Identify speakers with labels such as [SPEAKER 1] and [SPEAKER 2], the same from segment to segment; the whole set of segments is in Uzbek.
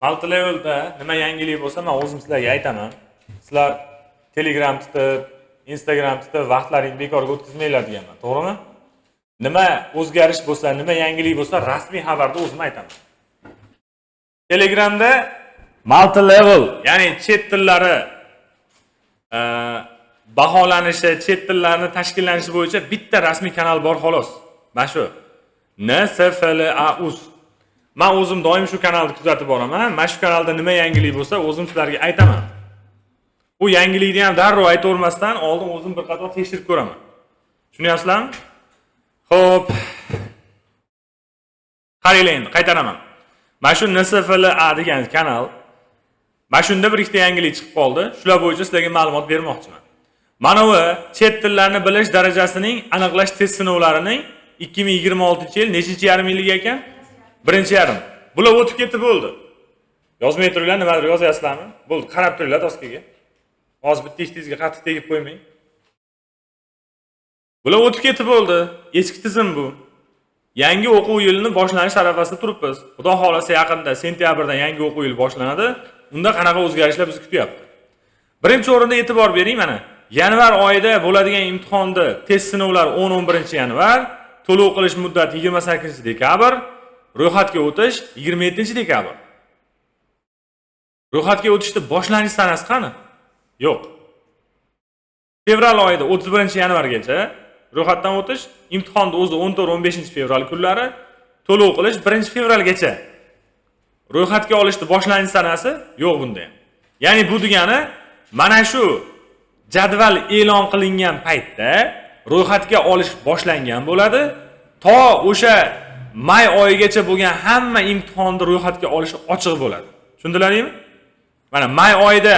[SPEAKER 1] Multilevelda nima yangilik bo'lsa, men o'zim sizlarga aytaman. Sizlar Telegram tutib, Instagram tutib vaqtlaringizni bekorga o'tkazmanglar deganman, to'g'rimi? Nima o'zgarish bo'lsa, nima yangilik bo'lsa, rasmiy xabarda o'zim aytaman. Telegramda multilevel, ya'ni chet tillari baholanishi, chet tillarini tashkillanishi bo'yicha bitta rasmiy kanal bor xolos. Mana shu NSFLAUS. Men o'zim doim shu kanalni kuzatib boraman. Mana shu kanalda nima yangilik bo'lsa, o'zim sizlarga aytaman. Bu yangilikni ham darrov aytavermasdan oldin o'zim bir qator tekshirib ko'raman. Tushunyapsizlarmi? Xo'p. Qaranglar endi, qaytaraman. Mana shu NSFLA degan kanal, mana shunda bir ikkita yangilik chiqib qoldi. Shular bo'yicha sizlarga ma'lumot bermoqchiman. Mana bu chet tillarni bilish darajasining aniqlash test sinovlarining 2026-yil nechinchi yarim yillik ekan? Birinchi yarim. Bular o'tib ketdi bo'ldi. Yozmay turinglar, nimadir yozyapsizlarmi? Bo'ldi, qarab turinglar doskaga. Hozir bitta ishtingizga qattiq tegib qo'ymang. Bular o'tib ketdi bo'ldi. Eski tizim bu. Yangi o'quv yilining boshlanish arafasida turibmiz. Xudo xolasa yaqinda sentyabrdan yangi o'quv yili boshlanadi. Unda qanaqa o'zgarishlar bizni kutyapti? Birinchi o'rinda e'tibor bering mana. Yanvar oyida bo'ladigan imtihonni test sinovlari 10-11-yanvar, to'lov qilish muddati 28-dekabr, ro'yxatga o'tish 27-dekabr. Ro'yxatga o'tishni boshlanish sanasi qani? Yo'q. Fevral oyida 31-yanvargacha ro'yxatdan o'tish, imtihonni o'zi 14-15-fevral kunlari, to'lov qilish 1-fevralgacha. Ro'yxatga olishni boshlanish sanasi yo'q bunda ham. Ya'ni bu degani mana shu jadval e'lon qilingan paytda ro'yxatga olish boshlangan bo'ladi. To o'sha may oyigacha bo'lgan hamma imtihonni ro'yxatga olish ochiq bo'ladi. Tushundilaringmi? Mana may oyida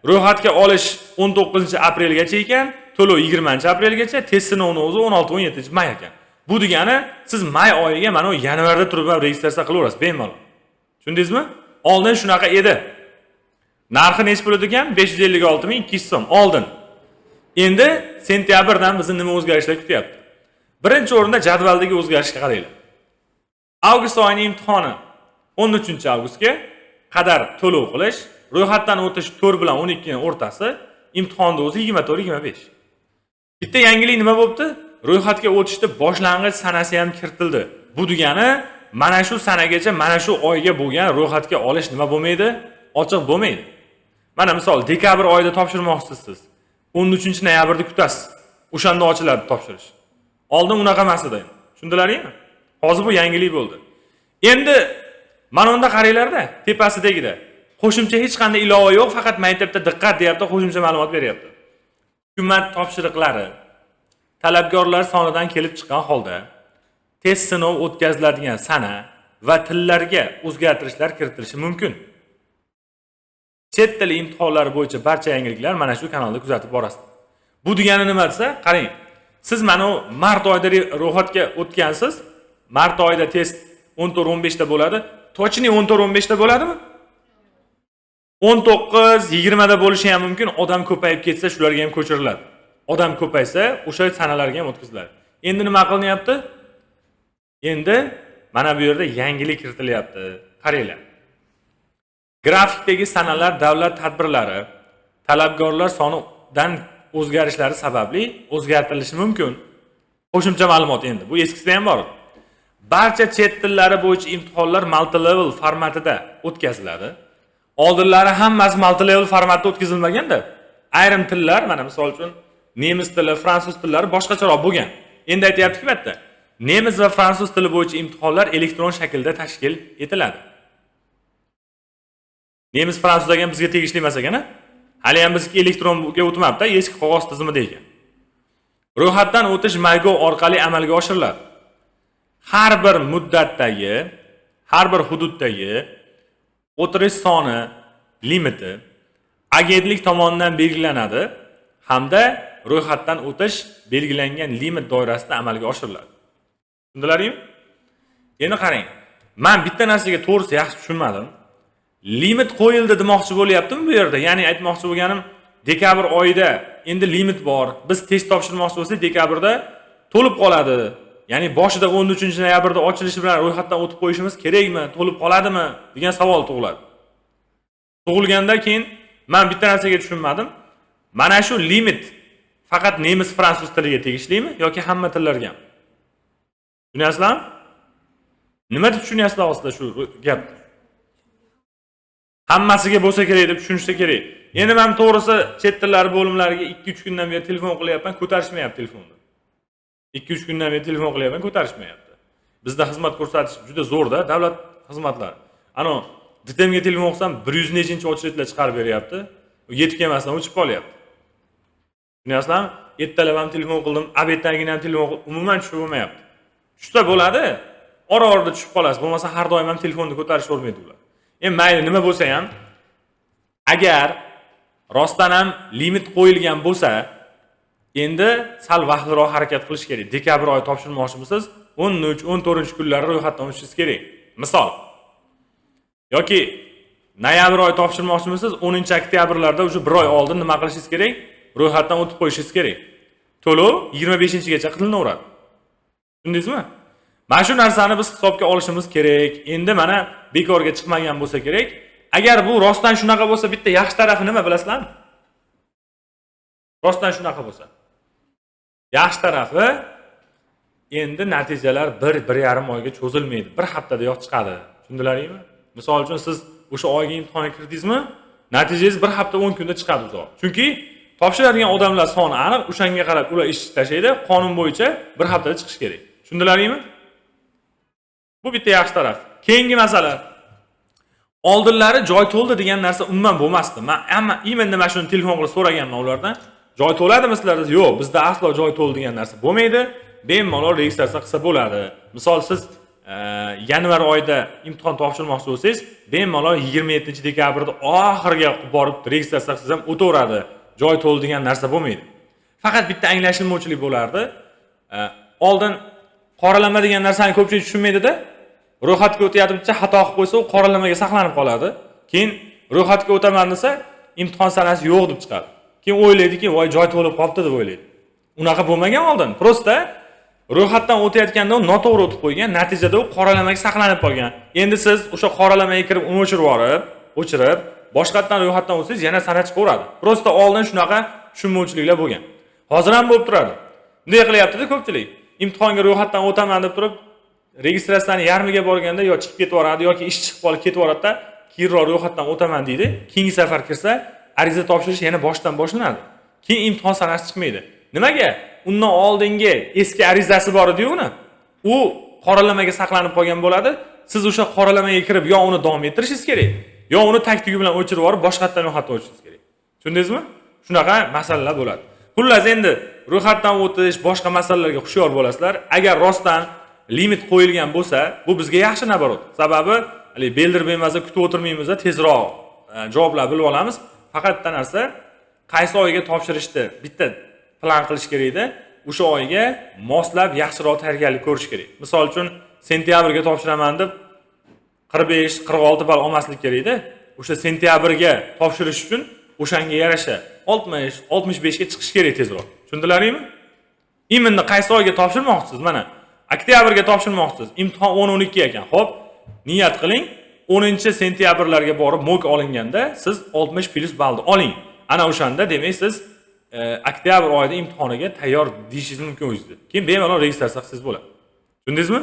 [SPEAKER 1] ro'yxatga olish 19-aprelgacha ekan, to'lov 20-aprelgacha, test sinovini o'zi 16-17 may ekan. Bu degani siz may oyiga mana u yanvarda turib registratsiya qilaverasiz bemalol. Tushundingizmi? Oldin shunaqa edi. Narxi nech bo'ladi ekan? 556.200 so'm oldin. Endi sentyabrdan bizni nima o'zgarishlar kutyapti? Birinchi o'rinda jadvaldagi o'zgarishga qaranglar. Avgust oyining imtihoni 13-avgustga qadar to'lov qilish, ro'yxatdan o'tish 4 bilan 12 ning o'rtasi, imtihonni o'zi 24-25. Bitta yangilik nima bo'libdi? Ro'yxatga o'tishni boshlang'ich sanasi ham kiritildi. Bu degani mana shu sanagacha, mana shu oyga bo'lgan ro'yxatga olish nima bo'lmaydi? Ochiq bo'lmaydi. Mana misol dekabr oyida topshirmoqchisiz siz. 13-noyabrda kutasiz. O'shanda ochiladi topshirish. Oldin unaqa emas edi. Tushundilaringmi? Hozir bu yangilik bo'ldi. Endi mana unda qaranglar-da, tepasidagida. Qo'shimcha hech qanday ilova yo'q, faqat maktabda diqqat deyapti, qo'shimcha ma'lumot beryapti. Hukumat topshiriqlari talabgorlar sonidan kelib chiqqan holda test sinov o'tkaziladigan sana va tillarga o'zgartirishlar kiritilishi mumkin. Chet tili imtihonlari bo'yicha barcha yangiliklar mana shu kanalda kuzatib borasiz. Bu degani nima desa, qarang. Siz mana mart oyida ro'yxatga o'tgansiz. Mart oyida test 14-15 da bo'ladi. Tochni 14-15 da bo'ladimi? 19-20 da bo'lishi ham mumkin. Odam ko'payib ketsa, shularga ham ko'chiriladi. Odam ko'paysa, o'sha sanalarga ham o'tkaziladi. Endi nima qilinyapti? Endi mana bu yerda yangilik kiritilyapti. Qaranglar. Grafikdagi sanalar davlat tadbirlari talabgorlar sonidan o'zgarishlari sababli o'zgartirilishi mumkin. Qo'shimcha ma'lumot endi. Bu eskisida ham bor. Barcha chet tillari bo'yicha imtihonlar multilevel formatida o'tkaziladi. Oldinlari hammasi multilevel formatda o'tkazilmaganda, ayrim tillar, mana misol uchun nemis tili, fransuz tillari boshqacharoq bo'lgan. Endi aytayapti-ku bitta. Nemis va fransuz tili bo'yicha imtihonlar elektron shaklda tashkil etiladi. Nemis fransuz degan bizga tegishli emas ekan, hali ham bizga elektronga o'tmabdi, eski qog'oz tizimida ekan. Ro'yxatdan o'tish MyGov orqali amalga oshiriladi. Har bir muddatdagi, har bir hududdagi o'tirish soni limiti agentlik tomonidan belgilanadi hamda ro'yxatdan o'tish belgilangan limit doirasida amalga oshiriladi. Tushundilaringmi? Endi qarang. Men bitta narsaga to'g'risi yaxshi tushunmadim. Limit qo'yildi demoqchi bo'lyaptimi bu yerda? Ya'ni aytmoqchi bo'lganim, dekabr oyida endi limit bor. Biz test topshirmoqchi bo'lsak, dekabrda to'lib qoladi. Ya'ni boshida 13-noyabrda ochilishi bilan ro'yxatdan o'tib qo'yishimiz kerakmi, to'lib qoladimi degan savol tug'iladi. Tug'ilganda keyin men bitta narsaga tushunmadim. Mana shu limit faqat nemis, fransuz tiliga tegishlimi yoki hamma tillarga ham? Tushunasizlarmi? Nima deb tushunyapsizlar aslida shu gapni? Hammasiga bo'lsa kerak deb tushunishsa kerak. Endi men to'g'risi chet tillari bo'limlariga 2-3 kundan beri telefon qilyapman, ko'tarishmayapti telefonni. 2-3 kundan beri telefon qilyapman, ko'tarishmayapti. Bizda xizmat ko'rsatish juda zo'rda, davlat xizmatlari. Ano, DTMga telefon qilsam 100 nechinchi ochretlar chiqarib beryapti. Yetib kelmasdan o'chib qolyapti. Tushunasizlarmi? Ertalab ham telefon qildim, obeddan ham telefon qildim, umuman tushib bo'lmayapti. Tushsa bo'ladi, ora-orada tushib qolasiz. Bo'lmasa har doim ham telefonni ko'tarishvermaydi ular. Endi mayli nima bo'lsa ham, agar rostdan ham limit qo'yilgan bo'lsa, endi sal vaqtliroq harakat qilish kerak. Dekabr oyi topshirmoqchimisiz? 13-14 kunlari ro'yxatdan o'tishingiz kerak. Misol. Yoki noyabr oyi topshirmoqchimisiz? 10-oktyabrlarda o'sha 1 oy oldin nima qilishingiz kerak? Ro'yxatdan o'tib qo'yishingiz kerak. To'lov 25-gacha qilinaveradi. Tushundingizmi? Mana shu narsani biz hisobga olishimiz kerak. Endi mana bekorga chiqmagan bo'lsa kerak. Agar bu rostdan shunaqa bo'lsa, bitta yaxshi tarafi nima bilasizlarmi? Rostdan shunaqa bo'lsa. Yaxshi tarafi endi natijalar 1-1,5 oyga cho'zilmaydi. Bir haftada yo'q chiqadi. Tushundilaringmi? Misol uchun siz o'sha oyga imtihonga kirdingizmi? Natijangiz 1 hafta 10 kunda chiqadi uzoq. Chunki topshiradigan odamlar soni aniq, o'shanga qarab ular ish tashlaydi. Qonun bo'yicha 1 haftada chiqish kerak. Tushundilaringmi? Bu bitta yaxshi taraf. Keyingi masala. Oldinlari joy to'ldi degan narsa umuman bo'lmasdi. Men imenda mana shuni telefon qilib so'raganman ulardan. Joy to'ladimi sizlarda? Yo'q, bizda aslo joy to'ldi degan narsa bo'lmaydi. Bemalol registratsiya qilsa bo'ladi. Misol siz yanvar oyida imtihon topshirmoqchi bo'lsangiz, bemalol 27-dekabrda oxiriga borib registratsiya qilsangiz ham o'taveradi. Joy to'ldi degan narsa bo'lmaydi. Faqat bitta anglashilmovchilik bo'lardi. Oldin qoralama degan narsani ko'pchilik tushunmaydi-da. Ro'yxatga o'tayotibcha xato qilib qo'ysa, u qoralamaga saqlanib qoladi. Keyin ro'yxatga o'taman desa, imtihon sanasi yo'q deb chiqadi. Keyin o'ylaydiki, voy joy to'lib qolibdi deb o'ylaydi. Unaqa bo'lmagan oldin. Prosta ro'yxatdan o'tayotganda u noto'g'ri o'tib qo'ygan, natijada u qoralamaga saqlanib qolgan. Endi siz o'sha qoralamaga kirib, uni o'chirib, boshqatdan ro'yxatdan o'tsangiz yana sana chiqaveradi. Prosta oldin shunaqa tushunmovchiliklar bo'lgan. Hozir ham bo'lib turadi. Bunday qilyapti-da ko'pchilik. Imtihonga ro'yxatdan o'taman deb turib, registratsiyani yarmiga borganda yo chiqib ketvoradi yoki ish chiqib qolib ketvoradi-da, keyinroq ro'yxatdan o'taman deydi. Keyingi safar kirsa, ariza topshirish yana boshdan boshlanadi. Keyin imtihon sanasi chiqmaydi. Nimaga? Undan oldingi eski arizasi bor edi uni. U qoralamaga saqlanib qolgan bo'ladi. Siz o'sha qoralamaga kirib yo uni davom ettirishingiz kerak, yo uni taktiga bilan o'chirib yuborib boshqatdan ro'yxatdan o'tishingiz kerak. Tushundingizmi? Shunaqa masalalar bo'ladi. Xullas endi ro'yxatdan o'tish, boshqa masalalarga hushyor bo'lasizlar. Agar rostdan limit qo'yilgan bo'lsa, bu bizga yaxshi nabarot. Sababi, beldirib emas, kutib o'tirmaymiz, tezroq javoblar bilib olamiz. Faqat bitta narsa, qaysi oyga topshirishni bitta plan qilish kerak edi. O'sha oyga moslab yaxshiroq tayyorgarlik ko'rish kerak. Misol uchun, sentyabrga topshiraman deb 45-46 ball olmaslik kerak edi. O'sha sentyabrga topshirish uchun o'shanga yarasha 60-65 ga chiqish kerak tezroq. Tushundilaringmi? Imtihonni qaysi oyga topshirmoqchisiz? Mana oktyabrga topshirmoqchisiz. Imtihon 10-12 ekan. Xo'p, niyat qiling. 10-sentyabrlarga borib mo'k olinganda siz 60+ ballni oling. Ana o'shanda demak siz oktyabr oyida imtihoniga tayyor deyishingiz mumkin o'zingizga. Keyin bemalol registratsiya qilsangiz bo'ladi. Tushundingizmi?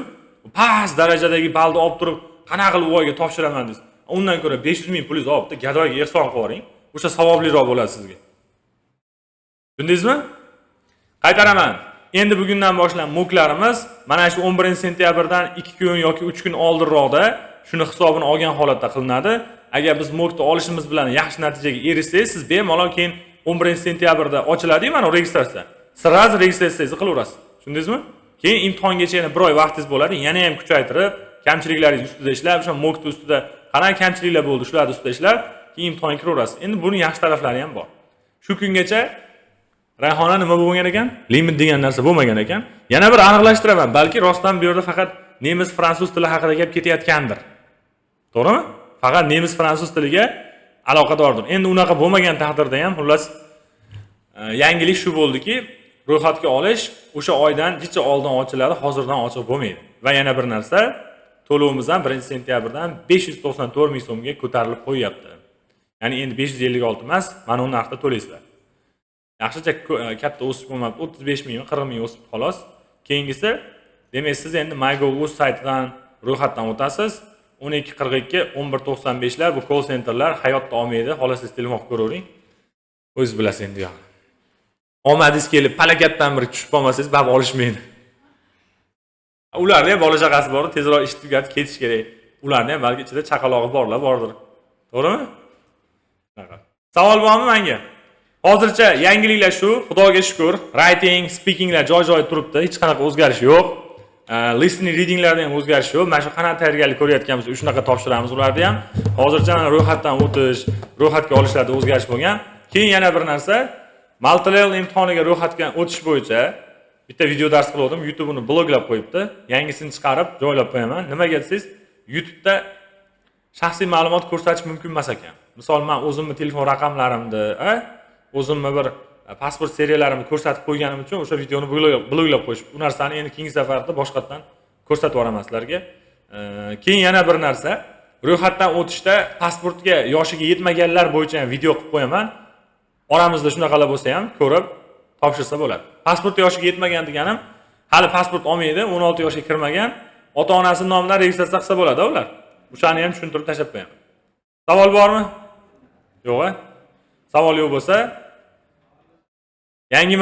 [SPEAKER 1] Past darajadagi ballni olib turib, qanaqa qilib u oyga topshiraman desiz. Undan ko'ra 500 ming pulingizni olib, gadoyga ehson qilib yuboring. O'sha savobliroq bo'ladi sizga. Tushundingizmi? Qaytaraman. Endi bugundan boshlab mo'klarimiz mana shu 11-sentyabrdan 2 kun yoki 3 kun oldinroqda shuni hisobini olgan holatda qilinadi. Agar biz mo'kni olishimiz bilan yaxshi natijaga erishsangiz, siz bemalol keyin 11-sentyabrda ochiladi-ku mana registratsiya. Sirraz registratsiyangizni qilaverasiz. Tushundingizmi? Keyin imtihongacha yana 1 oy vaqtingiz bo'ladi. Yana ham kuchaytirib, kamchiliklaringiz ustida ishlab, o'sha mo'kni ustida qanaqa kamchiliklar bo'ldi, shularni ustida ishlab, keyin imtihonga kiraverasiz. Endi buning yaxshi taraflari ham bor. Shu kungacha Rayhona nima bo'lgan ekan? Limit degan narsa bo'lmagan ekan. Yana bir aniqlashtiraman, balki rostdan bu yerda faqat nemis, fransuz tili haqida gap ketayotgandir. To'g'rimi? Faqat nemis, fransuz tiliga aloqadordir. Endi unaqa bo'lmagan taqdirda ham xullas yangilik shu bo'ldiki, ro'yxatga olish o'sha oydan necha oldin ochiladi, hozirdan ochiq bo'lmaydi. Va yana bir narsa, to'lovimiz ham 1-sentyabrdan 594 ming so'mga ko'tarilib qo'yyapti. Ya'ni endi 556 emas, mana bu narxda to'laysizlar. Yaxshicha katta o'sib bo'lmabdi, 35 ming, 40 ming o'sib xolos. Keyingisi, demak siz endi MyGov o'z saytidan ro'yxatdan o'tasiz. 1242 1195 lar bu call centerlar hayotda olmaydi. Xolos siz telefon ko'ravering. O'zingiz bilasiz endi yo'q. Omadingiz kelib, palakatdan bir tushib qolmasangiz, bab olishmaydi. Ularning ham bola chaqasi bor, tezroq ish tugatib ketish kerak. Ularning ham balki ichida chaqalog'i borlar, bordir. To'g'rimi? Savol bormi menga? Hozircha yangiliklar shu, Xudoga shukr. Writing, speakinglar joy-joy turibdi, hech qanaqa o'zgarish yo'q. Listening, readinglarda ham o'zgarish yo'q. Mana shu qanaqa tayyorgarlik ko'rayotganmiz, shunaqa topshiramiz ularni ham. Hozircha ro'yxatdan o'tish, ro'yxatga olishlarda o'zgarish bo'lgan. Keyin yana bir narsa, multilevel imtihoniga ro'yxatdan o'tish bo'yicha bitta video dars qildim, YouTube uni bloglab qo'yibdi. Yangisini chiqarib joylab qo'yaman. Nimaga desangiz, YouTube'da shaxsiy ma'lumot ko'rsatish mumkin emas ekan. Misol, men o'zimning telefon raqamlarimni, o'zimning bir pasport seriyalarimni ko'rsatib qo'yganim uchun o'sha videoni bloglab qo'yish. Bu narsani endi keyingi safarda boshqatdan ko'rsatib yuboraman sizlarga. Keyin yana bir narsa, ro'yxatdan o'tishda pasportga yoshiga yetmaganlar bo'yicha ham video qilib qo'yaman. Oramizda shunaqalar bo'lsa ham ko'rib topshirsa bo'ladi. Pasport yoshiga yetmagan deganim, hali pasport olmaydi, 16 yoshga kirmagan, ota-onasi nomidan registratsiya qilsa bo'ladi ular. O'shani ham tushuntirib tashlab qo'yaman. Savol bormi? Yo'q-a? Savol yo'q bo'lsa, yangi